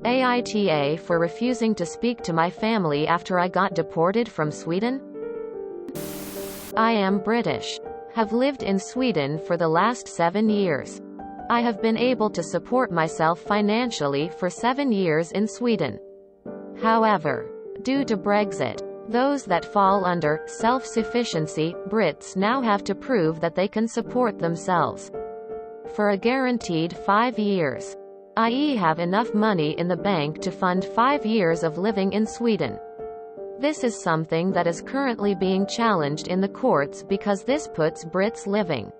AITA for refusing to speak to my family after I got deported from Sweden? I am British. Have lived in Sweden for the last 7 years. I have been able to support myself financially for 7 years in Sweden. However, due to Brexit, those that fall under self-sufficiency Brits now have to prove that they can support themselves for a guaranteed 5 years, i.e. have enough money in the bank to fund 5 years of living in Sweden. This is something that is currently being challenged in the courts because this puts Brits living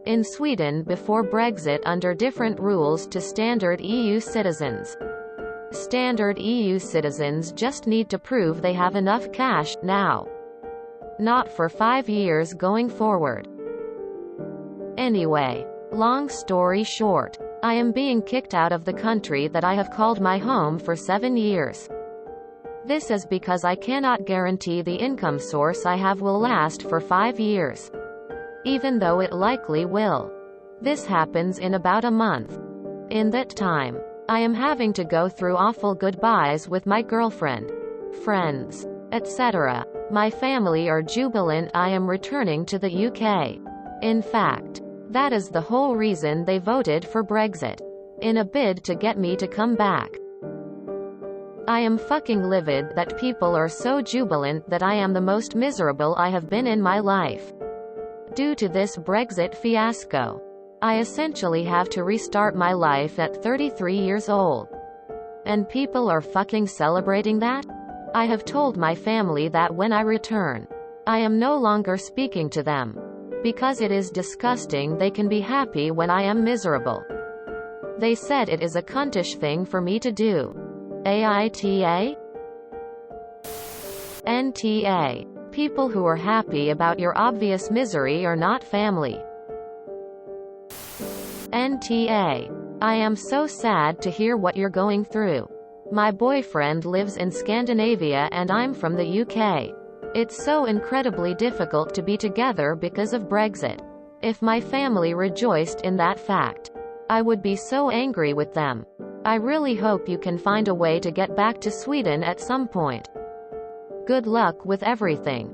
in Sweden before Brexit under different rules to standard EU citizens. Standard EU citizens just need to prove they have enough cash now, not for 5 years going forward. Anyway, long story short, I am being kicked out of the country that I have called my home for 7 years. This is because I cannot guarantee the income source I have will last for 5 years, even though it likely will. This happens in about a month. In that time, I am having to go through awful goodbyes with my girlfriend, friends, etc. My family are jubilant I am returning to the UK. In fact, that is the whole reason they voted for Brexit, in a bid to get me to come back. I am fucking livid that people are so jubilant that I am the most miserable I have been in my life. Due to this Brexit fiasco, I essentially have to restart my life at 33 years old. And people are fucking celebrating that? I have told my family that when I return, I am no longer speaking to them. Because it is disgusting they can be happy when I am miserable. They said it is a cuntish thing for me to do. AITA? NTA. People who are happy about your obvious misery are not family. NTA. I am so sad to hear what you're going through. My boyfriend lives in Scandinavia and I'm from the UK. It's so incredibly difficult to be together because of Brexit. If my family rejoiced in that fact, I would be so angry with them. I really hope you can find a way to get back to Sweden at some point. Good luck with everything.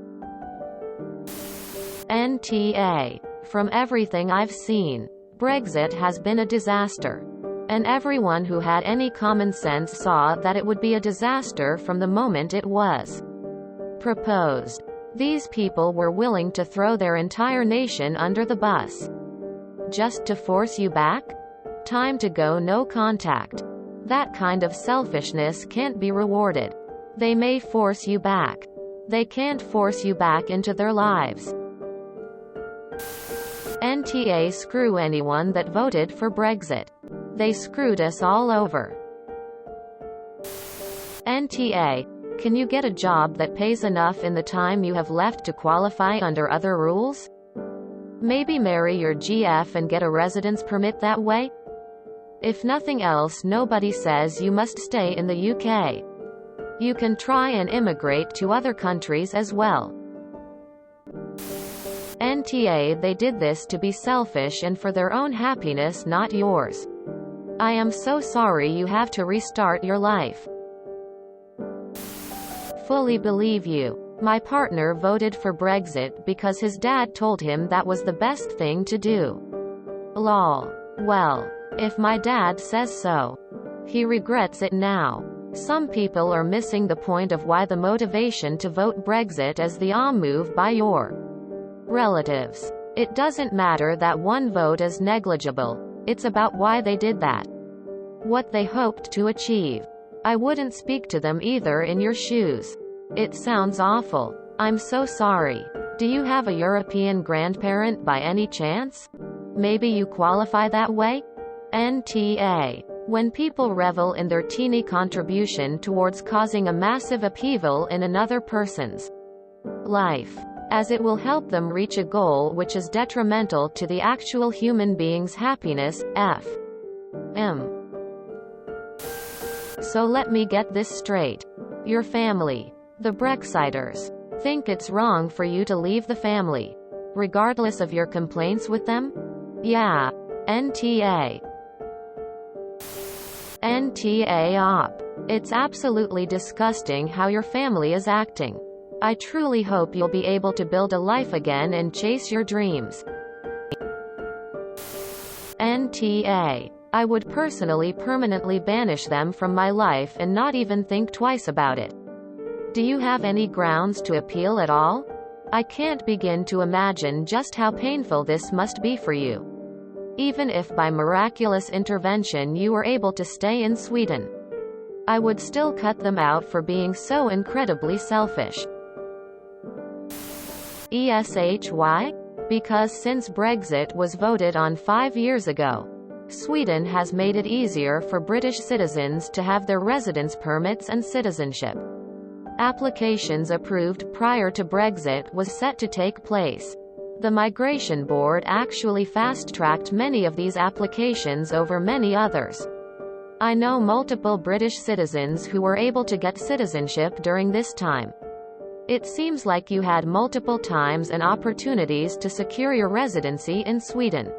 NTA. From everything I've seen, Brexit has been a disaster. And everyone who had any common sense saw that it would be a disaster from the moment it was proposed. These people were willing to throw their entire nation under the bus. Just to force you back? Time to go, no contact. That kind of selfishness can't be rewarded. They may force you back. They can't force you back into their lives. NTA. Screw anyone that voted for Brexit. They screwed us all over. NTA. Can you get a job that pays enough in the time you have left to qualify under other rules? Maybe marry your GF and get a residence permit that way? If nothing else, nobody says you must stay in the UK. You can try and immigrate to other countries as well. NTA. They did this to be selfish and for their own happiness, not yours. I am so sorry you have to restart your life. Fully believe you. My partner voted for Brexit because his dad told him that was the best thing to do. Lol. Well, if my dad says so. He regrets it now. Some people are missing the point of why the motivation to vote Brexit is the move by your relatives. It doesn't matter that one vote is negligible. It's about why they did that. What they hoped to achieve. I wouldn't speak to them either in your shoes. It sounds awful. I'm so sorry. Do you have a European grandparent by any chance? Maybe you qualify that way? NTA. When people revel in their teeny contribution towards causing a massive upheaval in another person's life, as it will help them reach a goal which is detrimental to the actual human being's happiness, F.M. So let me get this straight. Your family, the Brexiters, think it's wrong for you to leave the family, regardless of your complaints with them? Yeah. NTA. NTA. It's absolutely disgusting how your family is acting. I truly hope you'll be able to build a life again and chase your dreams. NTA. I would personally permanently banish them from my life and not even think twice about it. Do you have any grounds to appeal at all? I can't begin to imagine just how painful this must be for you. Even if by miraculous intervention you were able to stay in Sweden, I would still cut them out for being so incredibly selfish. ESHY? Because since Brexit was voted on 5 years ago, Sweden has made it easier for British citizens to have their residence permits and citizenship. Applications approved prior to Brexit was set to take place. The Migration Board actually fast-tracked many of these applications over many others. I know multiple British citizens who were able to get citizenship during this time. It seems like you had multiple times and opportunities to secure your residency in Sweden.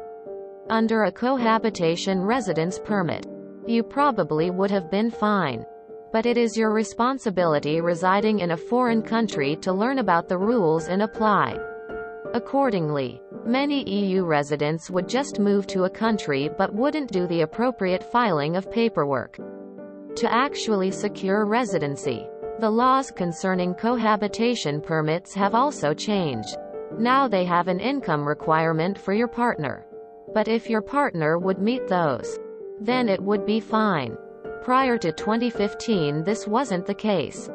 Under a cohabitation residence permit, you probably would have been fine. But it is your responsibility residing in a foreign country to learn about the rules and apply accordingly. Many EU residents would just move to a country but wouldn't do the appropriate filing of paperwork to actually secure residency. The laws concerning cohabitation permits have also changed. Now they have an income requirement for your partner. But if your partner would meet those, then it would be fine. Prior to 2015 this wasn't the case.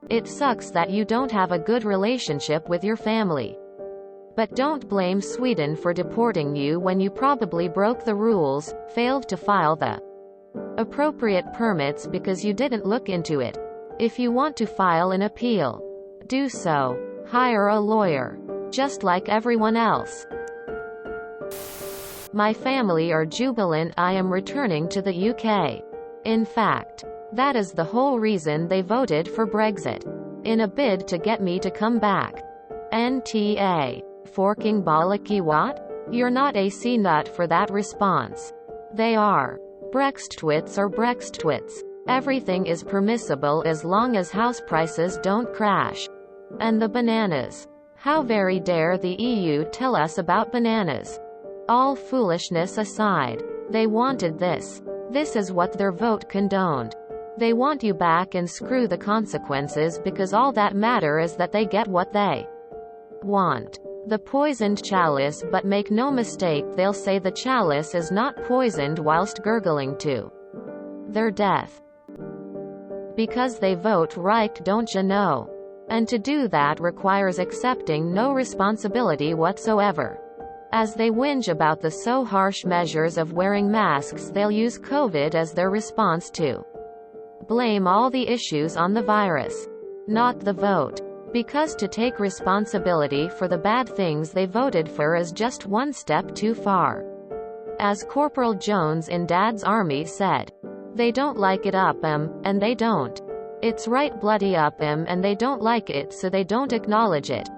It sucks that you don't have a good relationship with your family. But don't blame Sweden for deporting you when you probably broke the rules, failed to file the appropriate permits because you didn't look into it. If you want to file an appeal, do so. Hire a lawyer. Just like everyone else. My family are jubilant I am returning to the UK. In fact, that is the whole reason they voted for Brexit, in a bid to get me to come back. NTA. Forking bollocky what? You're not a C-nut for that response. They are. Brextwits or Brextwits. Everything is permissible as long as house prices don't crash. And the bananas. How very dare the EU tell us about bananas? All foolishness aside, they wanted this. This is what their vote condoned. They want you back and screw the consequences because all that matter is that they get what they want. The poisoned chalice, but make no mistake they'll say the chalice is not poisoned whilst gurgling to their death. Because they vote right, don't you know? And to do that requires accepting no responsibility whatsoever. As they whinge about the so harsh measures of wearing masks, they'll use COVID as their response to blame all the issues on the virus, not the vote. Because to take responsibility for the bad things they voted for is just one step too far. As Corporal Jones in Dad's Army said, they don't like it up 'em, and they don't. It's right bloody up 'em and they don't like it so they don't acknowledge it.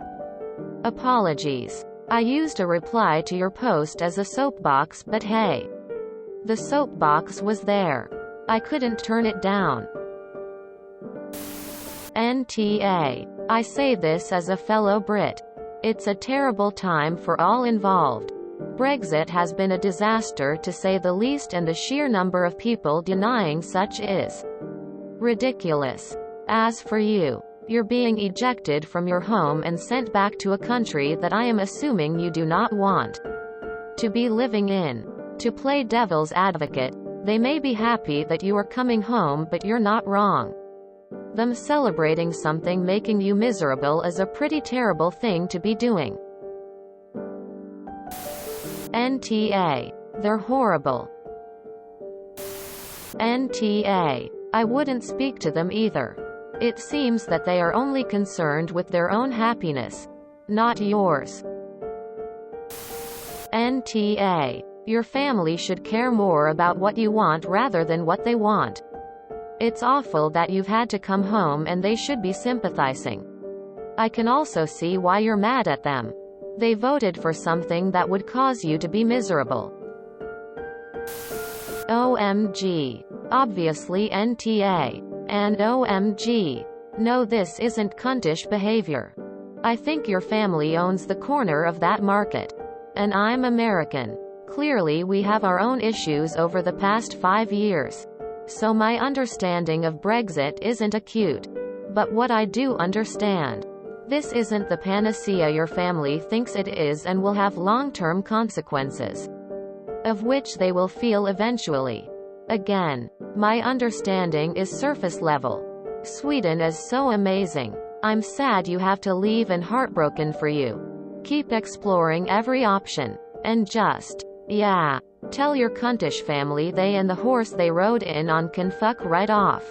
Apologies. I used a reply to your post as a soapbox, but hey. The soapbox was there. I couldn't turn it down. NTA. I say this as a fellow Brit. It's a terrible time for all involved. Brexit has been a disaster to say the least, and the sheer number of people denying such is ridiculous. As for you, you're being ejected from your home and sent back to a country that I am assuming you do not want to be living in. To play devil's advocate, they may be happy that you are coming home, but you're not wrong. Them celebrating something making you miserable is a pretty terrible thing to be doing. NTA. They're horrible. NTA. I wouldn't speak to them either. It seems that they are only concerned with their own happiness, not yours. NTA. Your family should care more about what you want rather than what they want. It's awful that you've had to come home, and they should be sympathizing. I can also see why you're mad at them. They voted for something that would cause you to be miserable. OMG. Obviously NTA. And OMG. No, this isn't cuntish behavior. I think your family owns the corner of that market. And I'm American. Clearly we have our own issues over the past 5 years. So my understanding of Brexit isn't acute. But what I do understand. This isn't the panacea your family thinks it is and will have long-term consequences. Of which they will feel eventually. Again, my understanding is surface level. Sweden is so amazing. I'm sad you have to leave and heartbroken for you. Keep exploring every option. And just, yeah, tell your cuntish family they and the horse they rode in on can fuck right off.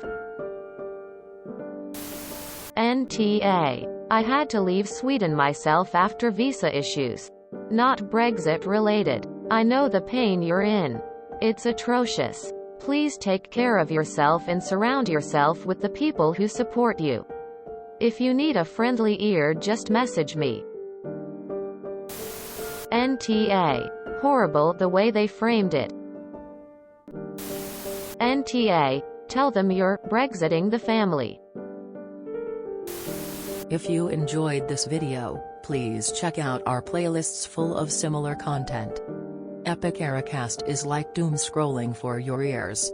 NTA. I had to leave Sweden myself after visa issues. Not Brexit related. I know the pain you're in. It's atrocious. Please take care of yourself and surround yourself with the people who support you. If you need a friendly ear, just message me. NTA. Horrible the way they framed it. NTA. Tell them you're Brexiting the family. If you enjoyed this video, please check out our playlists full of similar content. AmITheAsshole is like doom scrolling for your ears.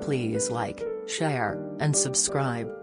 Please like, share, and subscribe.